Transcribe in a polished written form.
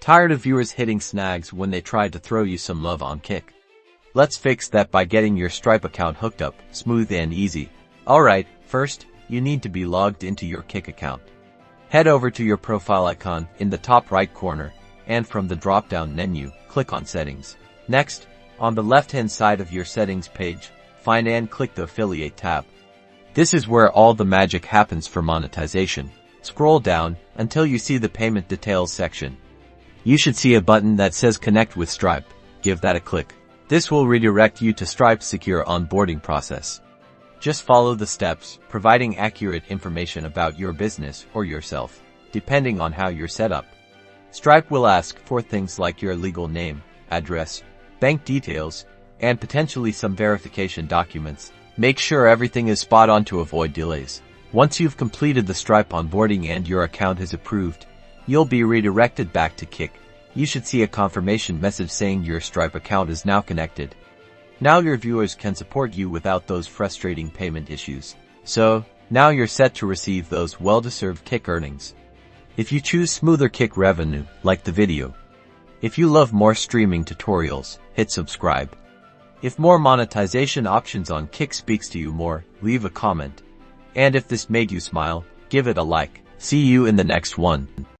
Tired of viewers hitting snags when they try to throw you some love on Kick? Let's fix that by getting your Stripe account hooked up, smooth and easy. Alright, first, you need to be logged into your Kick account. Head over to your profile icon in the top right corner, and from the drop-down menu, click on Settings. Next, on the left-hand side of your settings page, find and click the Affiliate tab. This is where all the magic happens for monetization. Scroll down until you see the Payment Details section. You should see a button that says Connect with Stripe. Give that a click. This will redirect you to Stripe's secure onboarding process. Just follow the steps, providing accurate information about your business or yourself, depending on how you're set up. Stripe will ask for things like your legal name, address, bank details, and potentially some verification documents. Make sure everything is spot on to avoid delays. Once you've completed the Stripe onboarding and your account is approved, you'll be redirected back to Kick. You should see a confirmation message saying your Stripe account is now connected. Now your viewers can support you without those frustrating payment issues. So, now you're set to receive those well-deserved Kick earnings. If you choose smoother Kick revenue, like the video. If you love more streaming tutorials, hit subscribe. If more monetization options on Kick speaks to you more, leave a comment. And if this made you smile, give it a like. See you in the next one.